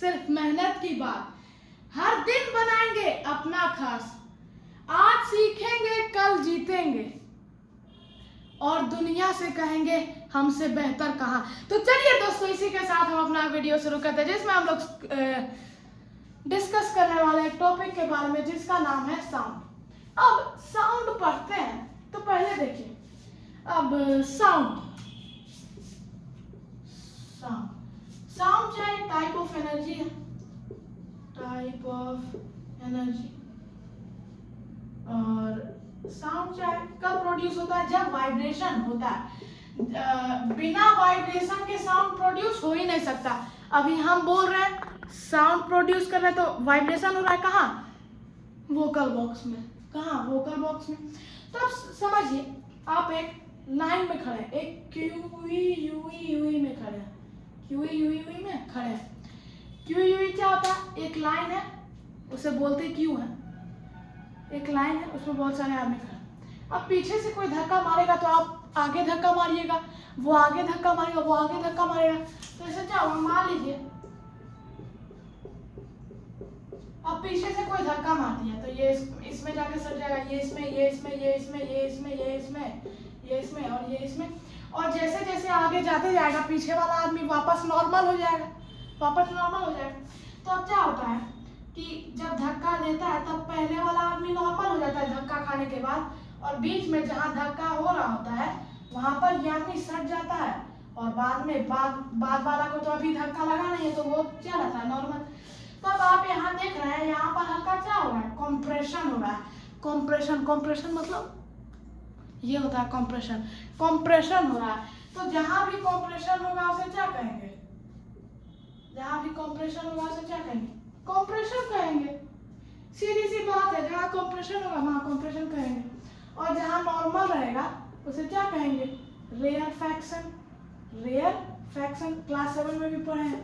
सिर्फ मेहनत की बात। हर दिन बनाएंगे अपना खास, आज सीखेंगे कल जीतेंगे, और दुनिया से कहेंगे हमसे बेहतर कहाँ। तो चलिए दोस्तों, इसी के साथ हम अपना वीडियो शुरू करते हैं, जिसमें हम लोग डिस्कस करने वाले एक टॉपिक के बारे में, जिसका नाम है साउंड। अब साउंड पढ़ते हैं तो पहले देखिए, अब साउंड चाहे टाइप ऑफ एनर्जी है, टाइप ऑफ एनर्जी, और साउंड चाहे कब प्रोड्यूस होता है, जब वाइब्रेशन होता है। बिना वाइब्रेशन के साउंड प्रोड्यूस हो ही नहीं सकता। अभी हम बोल रहे हैं, साउंड प्रोड्यूस कर रहे हैं, तो वाइब्रेशन हो रहा है कहाँ? वोकल बॉक्स में। कहाँ? वोकल बॉक्स में। तो अब समझिए, आप एक लाइन में खड़े हैं, एक क्यू में खड़े हैं, क्यू में खड़े हैं। क्यू क्या होता है? एक लाइन है, उसे बोलते क्यू है। एक लाइन है, उसमें बहुत सारे आदमी खड़े हैं। अब पीछे से कोई धक्का मारेगा तो आप आगे धक्का मारिएगा, वो आगे धक्का मारेगा, वो आगे धक्का मारेगा। तो ऐसे क्या होगा? मान लीजिए अब पीछे से कोई धक्का मार दिया, तो ये इसमें जाके सट जाएगा, ये इसमें, ये इसमें, ये इसमें, ये इसमें, ये इसमें, ये इसमें, और ये इसमें। और जैसे जैसे आगे जाते जाएगा, पीछे वाला आदमी वापस नॉर्मल हो जाएगा, वापस नॉर्मल हो जाएगा। तो अब क्या होता है कि जब धक्का देता है, तब पहले वाला आदमी नॉर्मल हो जाता है धक्का खाने के बाद, और बीच में जहाँ धक्का हो रहा होता है वहां पर ये आदमी सट जाता है, और बाद में बाद वाला को तो अभी धक्का लगा नहीं है, तो वो क्या रहता है? नॉर्मल। तो अब आप यहाँ देख रहे हैं, यहाँ पर हल्का क्या हो रहा है? कॉम्प्रेशन हो रहा है। कॉम्प्रेशन मतलब ये होता है कॉम्प्रेशन। कॉम्प्रेशन हो रहा है, तो जहां भी कॉम्प्रेशन होगा उसे क्या कहेंगे? जहां भी कॉम्प्रेशन होगा उसे क्या कहेंगे? कॉम्प्रेशन कहेंगे। सीधी सी बात है, जहां कॉम्प्रेशन होगा वहां कॉम्प्रेशन कहेंगे, और जहां नॉर्मल रहेगा उसे क्या कहेंगे? रेयरफैक्शन। रेयरफैक्शन क्लास 7 में भी पढ़े हैं,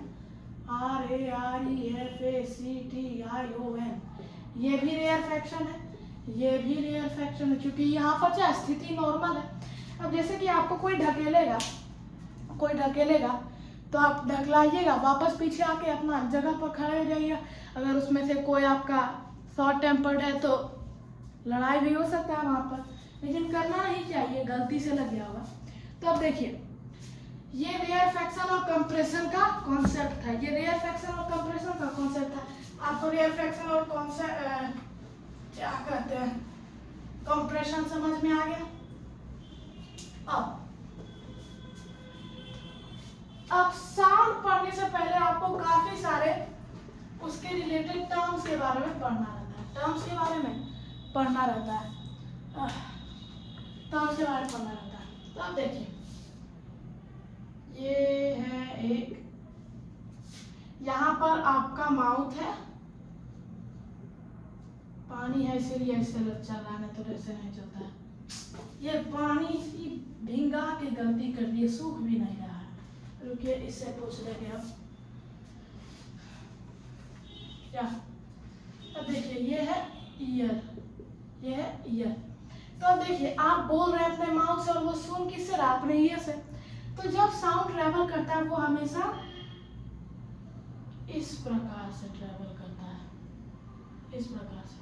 RAREFACTION। ये भी रेयरफैक्शन है, ये भी रेयरफैक्शन है, क्योंकि यहाँ पर क्या स्थिति नॉर्मल है। अब जैसे कि आपको कोई ढकेलेगा, तो आप ढकलाइएगा, वापस पीछे आके अपना जगह पर खड़े हो जाइएगा। अगर उसमें से कोई आपका शॉर्ट टेम्पर्ड है तो लड़ाई भी हो सकता है वहाँ पर, लेकिन करना नहीं चाहिए, गलती से लग गया होगा। तो अब देखिए, ये रेयरफैक्शन और कंप्रेशन का कॉन्सेप्ट था, ये रेयरफैक्शन और कंप्रेशन का कॉन्सेप्ट था। आपको रेयरफैक्शन और क्या कहते हैं, कंप्रेशन समझ में आ गया। अब साउंड पढ़ने से पहले आपको काफी सारे उसके रिलेटेड टर्म्स के बारे में पढ़ना रहता है, टर्म्स के बारे में पढ़ना रहता है। तो अब देखिए, ये है एक, यहाँ पर आपका माउथ है, पानी है इसीलिए ऐसे चल रहा है, तो ऐसे नहीं चलता है। ये पानी की भिंगा के गलती कर दी, सूख भी नहीं रहा है। रुकिए, इससे पूछ लेंगे अब क्या। अब देखिए, ये है ईयर, ये है ईयर। तो अब देखिए, आप बोल रहे हैं अपने माउथ से, और वो सुन किससे रहा? अपने ईयर से। तो जब साउंड ट्रेवल करता है, वो हमेशा इस प्रकार से ट्रेवल करता है, इस प्रकार से।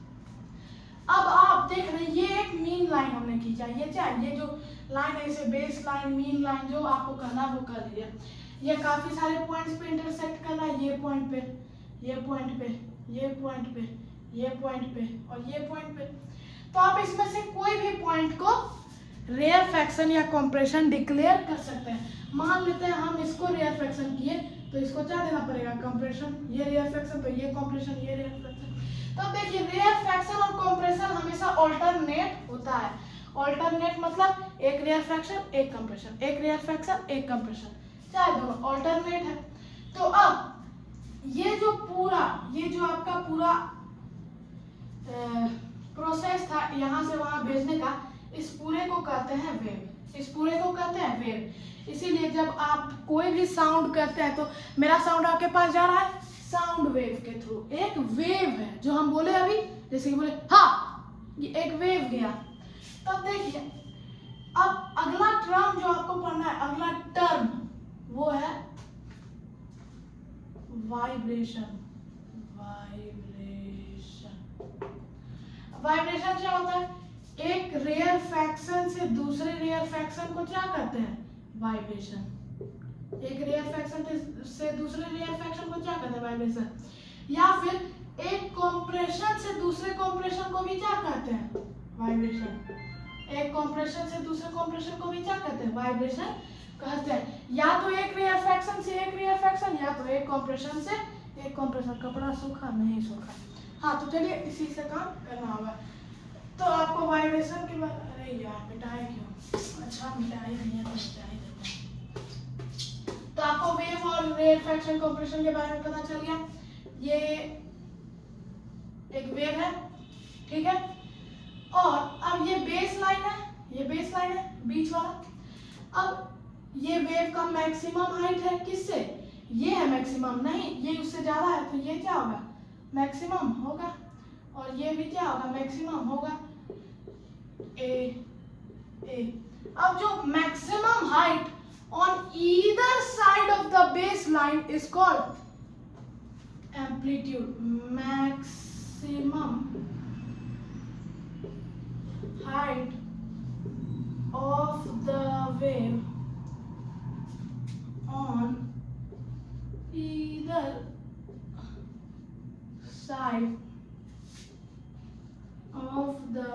अब आप देख रहे हैं, ये एक मीन लाइन हमने खींचा, ये क्या है? ये जो लाइन है, इसे बेस लाइन, मीन लाइन, जो आपको करना वो कर लीजिए। ये काफी सारे पॉइंट्स पे इंटरसेक्ट कर रहा है, ये पॉइंट पे, ये पॉइंट पे, ये पॉइंट पे, ये पॉइंट पे, और ये पॉइंट पे। तो आप इसमें से कोई भी पॉइंट को रेयरफैक्शन या कंप्रेशन डिक्लेयर कर सकते हैं। मान लेते हैं हम इसको रेयरफैक्शन किए, तो इसको क्या देना पड़ेगा? कंप्रेशन। ये रेयरफैक्शन, तो ये कंप्रेशन, ये रेयरफैक्शन। तो देखिए, रेयरफैक्शन और कंप्रेशन हमेशा ऑल्टरनेट होता है। ऑल्टरनेट मतलब एक रेयरफैक्शन एक कंप्रेशन, एक रेयरफैक्शन एक कंप्रेशन, चाहे दोनों ऑल्टरनेट है। तो अब ये जो आपका पूरा प्रोसेस था यहाँ से वहां भेजने का, इस पूरे को कहते हैं वेव, इस पूरे को कहते हैं वेव। इसीलिए जब आप कोई भी साउंड करते हैं, तो मेरा साउंड आपके पास जा रहा है साउंड वेव के थ्रू, एक वेव है, जो हम बोले अभी, जैसे कि बोले हाँ, ये एक वेव गया। तब देखिए, अब अगला टर्म जो आपको पढ़ना है, अगला टर्म वो है वाइब्रेशन। वाइब्रेशन क्या होता है? एक रेयर फ्रैक्शन से दूसरे रेयर फ्रैक्शन को क्या कहते हैं? वाइब्रेशन। एक रेयर फ्रैक्शन से दूसरे रेयर फ्रैक्शन को क्या कहते हैं? वाइब्रेशन। या फिर एक कॉम्प्रेशन से दूसरे कॉम्प्रेशन को भी क्या कहते हैं? वाइब्रेशन। एक कॉम्प्रेशन से दूसरे कॉम्प्रेशन को भी क्या कहते हैं? वाइब्रेशन कहते हैं। या तो एक रेयर फ्रैक्शन से एक रेयर फ्रैक्शन, या तो एक कॉम्प्रेशन से एक कॉम्प्रेशन। कपड़ा सूखा नहीं सूखा? हाँ, तो चलिए इसी से काम करना होगा। तो आपको वाइब्रेशन के बारे, अरे यार मिटाए क्यों? अच्छा मिटाए नहीं है तो मिटाए देते हैं। तो आपको वेव और रेयर फ्रैक्शन कॉम्प्रेशन के बारे में पता चल गया। ये एक वेव है, ठीक है। और अब ये बेस लाइन है, ये बेस लाइन है बीच वाला। अब ये वेव का मैक्सिमम हाइट है किससे? ये है मैक्सिमम, नहीं ये उससे ज्यादा है, तो ये क्या होगा? मैक्सिमम होगा। और ये भी क्या होगा? मैक्सिमम होगा। ए अब जो maximum height on either side of the base line is called amplitude. Maximum height of the wave on either side of the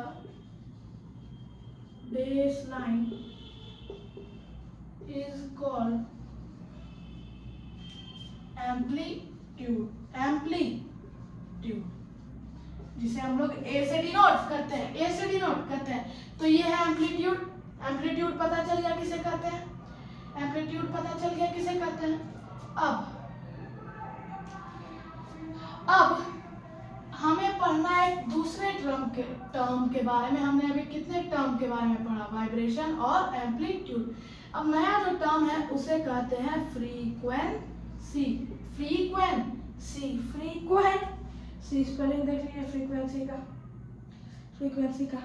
baseline is called amplitude। जिसे हम लोग ए से डिनोट करते हैं, ए से डिनोट करते हैं। तो ये है एम्पलीट्यूड। एम्पलीट्यूड पता चल गया किसे कहते हैं? एम्पलीट्यूड पता चल गया किसे कहते हैं? अब हमें पढ़ना है दूसरे टर्म के बारे में। हमने अभी कितने टर्म के बारे में पढ़ा? वाइब्रेशन और एम्पलीट्यूड। अब नया जो टर्म है उसे कहते हैं फ्रीक्वेंसी। फ्रीक्वेंसी स्पेलिंग देख लीजिए फ्रीक्वेंसी का।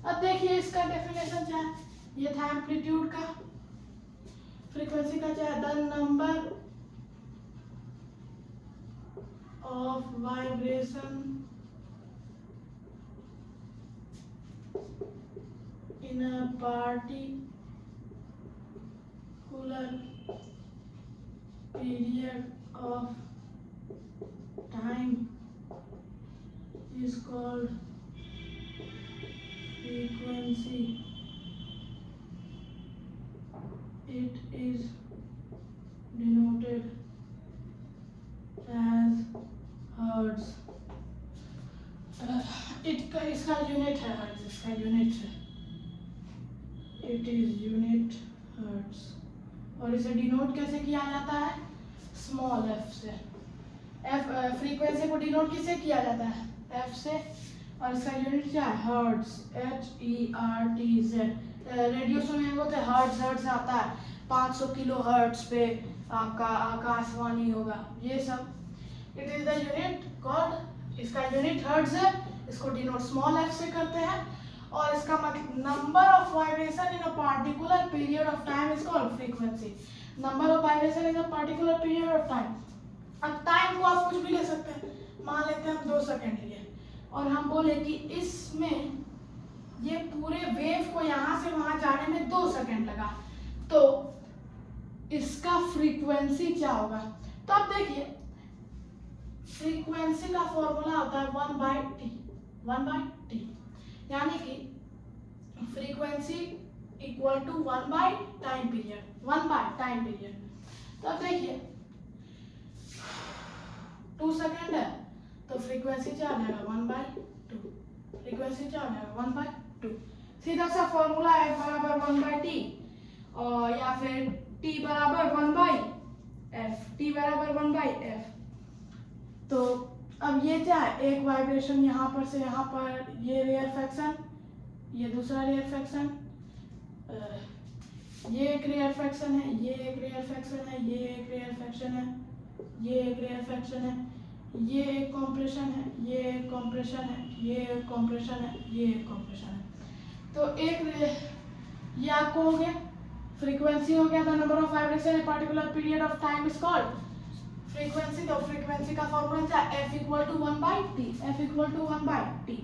अब देखिए इसका डेफिनेशन क्या है? ये था एम्पलीट्यूड का। फ्रीक्वेंसी का क्या है? The number of vibration in a particular period of time is called frequency. It is denoted as hertz. इसका यूनिट है हर्ट्ज। इसका यूनिट है, इट इज यूनिट हर्ट्ज। और इसे डिनोट कैसे किया जाता है? स्मॉल एफ से। एफ फ्रीक्वेंसी को डिनोट किससे किया जाता है? एफ से। और इसका यूनिट क्या है? Hertz, HERTZ। रेडियो सुने होते हर्ट्ज, हर्ट्ज आता है 500 किलो हर्ट्ज पे आपका आकाशवाणी होगा, ये सब। It is the unit called, इसका यूनिट हर्ट्ज है। इसको डिनोट स्मॉल एफ से करते हैं। और इसका number of vibration in a particular period of time is called frequency. Number of vibration in a particular period of time. अब time को आप कुछ भी ले सकते हैं। मान लेते हैं हम 2 सेकंड लिए, और हम बोले कि इसमें ये पूरे वेव को यहाँ से वहां जाने में 2 सेकंड लगा, तो इसका फ्रीक्वेंसी क्या होगा? तो अब देखिए फ्रीक्वेंसी का फॉर्मूला होता है 1/t, यानी कि फ्रीक्वेंसी इक्वल टू 1/टाइम पीरियड। तो अब देखिए 2 सेकंड है, तो फ्रीक्वेंसी क्या आ जाएगा? 1/2। फ्रीक्वेंसी क्या आ जाएगा? 1/2। सीधा सा फॉर्मूला है बराबर 1/t, और या फिर t बराबर 1/f। t बराबर 1/f। तो अब ये क्या है? एक वाइब्रेशन यहाँ पर से यहाँ पर, ये रेयर फ्रैक्शन, ये दूसरा रेयर फ्रैक्शन, ये एक रेयर फ्रैक्शन है, ये एक रेयर फ्रैक्शन है, ये एक रेयर फ्रैक्शन है, ये एक रेयर फ्रैक्शन है, ये एक कॉम्प्रेशन है, ये एक कॉम्प्रेशन है, ये एक कॉम्प्रेशन है, ये एक कॉम्प्रेशन है। तो ये आपको हो गया फ्रीक्वेंसी, हो गया। The number of vibration in particular period of time is called frequency, तो फ्रीक्वेंसी का फॉर्मूला क्या है, F equal to 1/t, F equal to 1/t।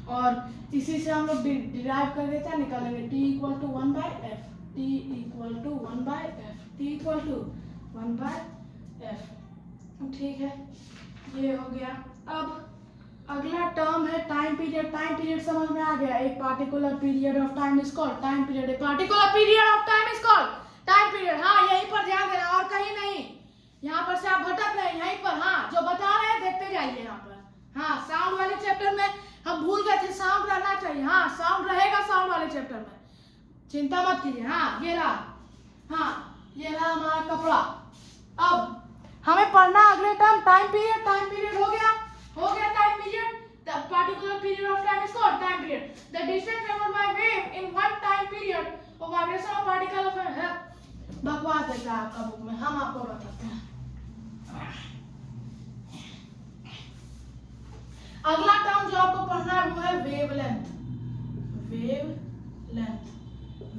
और इसी से हम लोग डिराइव कर देते हैं, निकालेंगे t equal to 1/f, t equal to 1/f, t equal to 1/f। ठीक है, ये हो गया। अब अगला टर्म है टाइम पीरियड। टाइम पीरियड समझ में आ गया, एक particular period of time is called time period, a particular period of time is called time period. हाँ, यहीं पर ध्यान देना और कहीं नहीं, यहाँ पर से आप भटक नहीं, यहीं पर। हाँ, जो बता रहे हैं देखते जाइए यहाँ पर। हाँ, साउंड वाले चैप्टर में हम भूल गए थे, साउंड रहना चाहिए। हाँ, साउंड रहेगा साउंड वाले चैप्टर में, चिंता मत कीजिए। हाँ, ये रहा, हाँ ये रहा हमारा कपड़ा। अब हमें पढ़ना अगले term time period. Time period हो गया time period. The particular period of time is called time period. The distance traveled by wave in one time period of vibration of particle of है। बकवास देता है आपका बुक में, हम आपको बताते हैं। अगला टर्म जो आपको पढ़ना है वो है वेवलेंथ।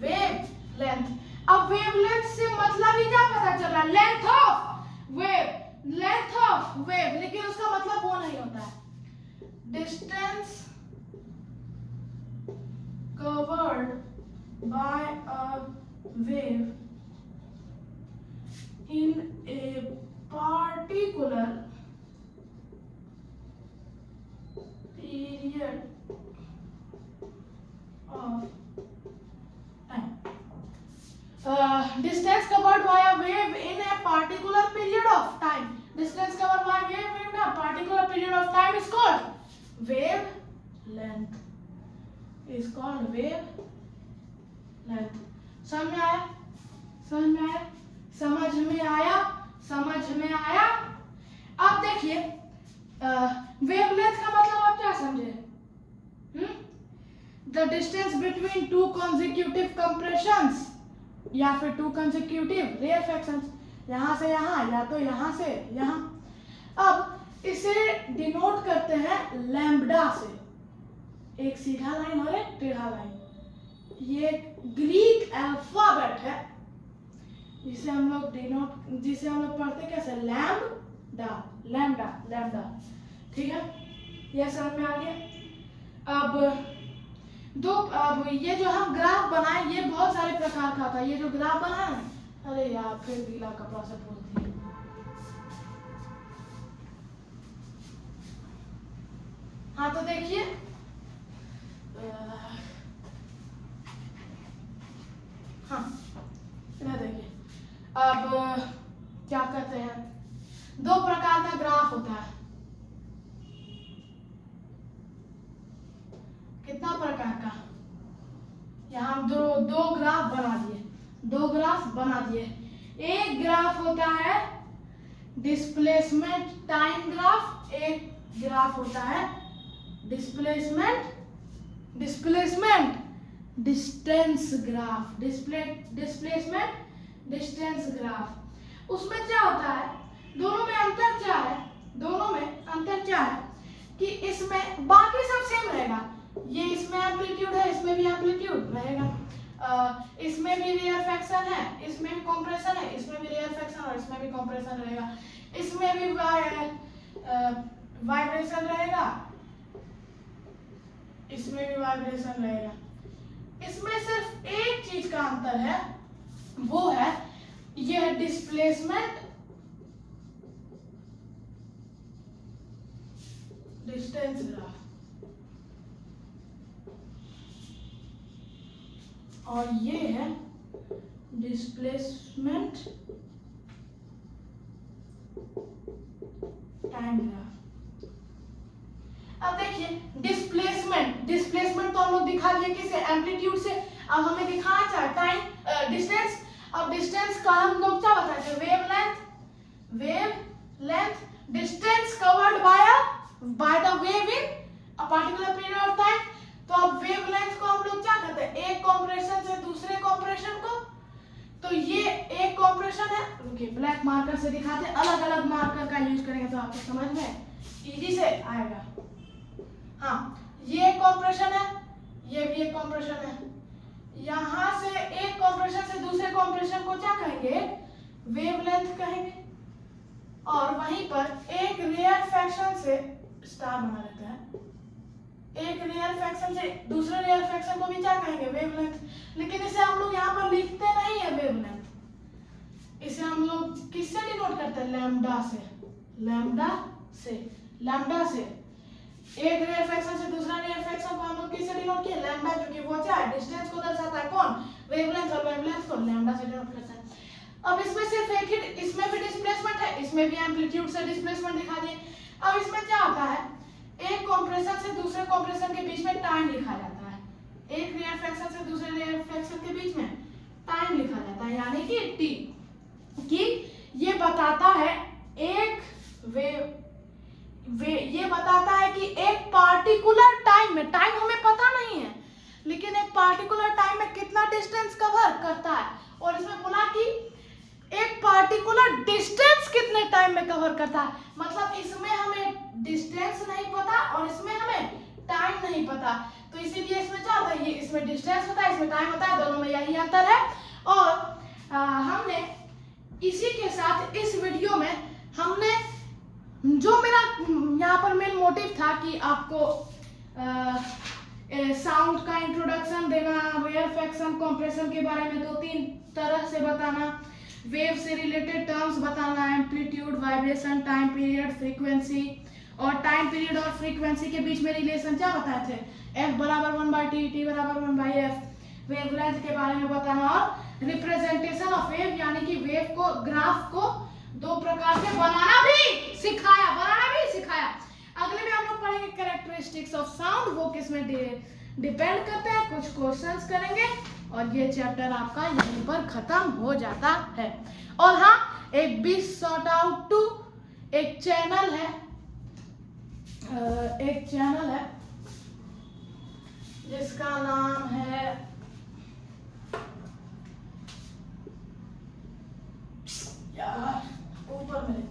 वेवलेंथ। अब वेवलेंथ से मतलब ही क्या पता चल रहा है, लेंथ ऑफ वेव, लेकिन उसका मतलब वो नहीं होता है। Distance covered by a wave in a particular period of time. Distance covered by a wave in a particular period of time. Distance covered by a wave in a particular period of time is called wavelength. Is called wavelength. समझ में आया? समझ में आया। अब देखिए wavelength का मतलब आप क्या समझे? The distance between two consecutive compressions या फिर two consecutive rarefactions, यहाँ से यहाँ या तो यहाँ से यहाँ। अब इसे डिनोट करते हैं लैम्बडा से, एक सीधा लाइन और एक टेढ़ा लाइन। ये ग्रीक अल्फाबेट है जिसे हम लोग पढ़ते कैसे, लैम्बडा। ठीक है, ये समझ में आ गया। अब ये जो हम ग्राफ बनाए, ये बहुत सारे प्रकार का था। ये जो ग्राफ बनाए, अरे यार फिर गीला कपड़ा से पोंछ दिया। हाँ, तो देखिए हाँ, देखिए अब क्या कहते हैं, दो प्रकार का ग्राफ होता है। कितना प्रकार का, यहाँ दो ग्राफ बना दिए। एक ग्राफ होता है डिस्प्लेसमेंट टाइम ग्राफ, एक ग्राफ होता है displacement distance graph. Displacement distance graph, उसमें क्या होता है, दोनों में अंतर क्या है कि इसमें बाकी सब सेम रहेगा। ये इसमें एम्पलीट्यूड है, इसमें भी एम्पलीट्यूड रहेगा, इसमें भी रेयरफैक्शन है, इसमें भी कंप्रेशन है, इसमें भी रेयरफैक्शन और इसमें भी कंप्रेशन रहेगा, इसमें भी वाइब्रेशन रहेगा, इसमें भी वाइब्रेशन रहेगा। इसमें सिर्फ एक चीज का अंतर है, वो है यह डिस्प्लेसमेंट डिस्टेंस ग्राफ और ये है डिस्प्लेसमेंट टाइम ग्राफ। अब देखिए डिस्प्लेसमेंट तो हम लोग दिखा दिए किसे, एम्पलीट्यूड से। अब हमें दिखाना चाहिए टाइम डिस्टेंस। अब डिस्टेंस का हम लोग क्या बताते हैं, wavelength distance covered by the wave in a particular period of time. तो अब वेवलेंथ को हम लोग क्या कहते हैं, एक कंप्रेशन से दूसरे कंप्रेशन को। तो ये एक कंप्रेशन है, रुकिए ब्लैक मार्कर से दिखाते हैं, अलग अलग मार्कर का यूज करेंगे तो आपको समझ में इजी से आएगा। हाँ, ये एक कंप्रेशन है, ये भी एक कंप्रेशन है। यहां से एक कंप्रेशन से दूसरे कंप्रेशन को क्या कहेंगे, वेवलेंथ कहेंगे। और वहीं पर एक रेयर फ्रैक्शन से स्टार बना लेते हैं, एक रेयर फ्रैक्शन से दूसरे रेयर फ्रैक्शन को भी क्या कहेंगे, वेवलेंथ। लेकिन इसे हम लोग यहाँ पर लिखते नहीं है वेवलेंथ, इसे हम लोग किससे डिनोट करते हैं, लैम्डा से, लैम्डा से, लैम्डा से। एक रेयर फ्रैक्शन से दूसरा रेयर फ्रैक्शन को हम लोग किससे डिनोट किए, लैम्डा, क्योंकि वो क्या है, डिस्टेंस को दर्शाता है, कौन, वेवलेंथ, और वेवलेंथ को लैम्डा से डिनोट करता है। अब इसमें सिर्फ एक ही, इसमें भी डिस्प्लेसमेंट है, इसमें भी एम्पलीट्यूड से डिस्प्लेसमेंट दिखा दिए। अब इसमें क्या होता है, एक कंप्रेशन से दूसरे कंप्रेशन के बीच में टाइम लिखा जाता है, एक रेयर फ्रैक्शन से दूसरे रेयर फ्रैक्शन के बीच में टाइम लिखा जाता है, यानी कि टी, कि ये बताता है एक ये बताता है कि एक पार्टिकुलर टाइम में, टाइम हमें पता नहीं है, लेकिन एक पार्टिकुलर टाइम में कितना डिस्टेंस कवर करता है, और इसमें बोला कि एक पार्टिकुलर डिस्टेंस कितने टाइम में कवर करता है। मतलब इसमें हमें डिस्टेंस नहीं पता और इसमें हमें टाइम नहीं पता, तो इसीलिए इसमें क्या होता है, ये इसमें डिस्टेंस होता है, इसमें टाइम होता है, दोनों में यही अंतर है। और हमने इसी के साथ इस वीडियो में हमने जो मेरा यहाँ पर मेन मोटिव था कि आपको साउंड का इंट्रोडक्शन देना, रेयर फ्रैक्शन, कंप्रेशन के बारे में 2-3 तरह से बताना, वेव से रिलेटेड टर्म्स बताना, amplitude, vibration, time period, frequency, और टाइम पीरियड और फ्रीक्वेंसी के बीच में रिलेशन क्या बताए थे, F बराबर 1/T, T बराबर 1/F, वेवलेंथ के बारे में बताना, और रिप्रेजेंटेशन ऑफ वेव यानी कि वेव को, ग्राफ को 2 प्रकार से बनाना भी सिखाया। अगले में हम लोग पढ़ेंगे कैरेक्टरिस्टिक्स ऑफ साउंड, वो किस में डिपेंड करते हैं, कुछ क्वेश्चंस करेंगे, और ये चैप्टर आपका यहीं पर खत्म हो जाता है। और हाँ, एक भी शॉर्ट आउट टू एक चैनल है जिसका नाम है, यार ऊपर में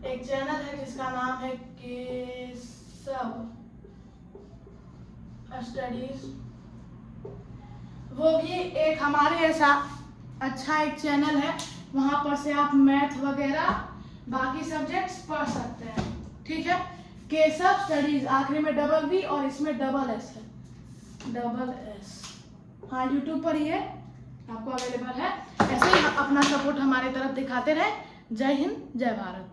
एक चैनल है जिसका नाम है केशव स्टडीज, वो भी एक हमारे ऐसा अच्छा एक चैनल है, वहां पर से आप मैथ वगैरह बाकी सब्जेक्ट्स पढ़ सकते हैं, ठीक है। केशव स्टडीज, आखिरी में डबल वी और इसमें डबल एस है, डबल एस, हाँ यूट्यूब पर ही है, आपको अवेलेबल है। ऐसे ही अपना सपोर्ट हमारी तरफ दिखाते रहे। जय हिंद, जय भारत।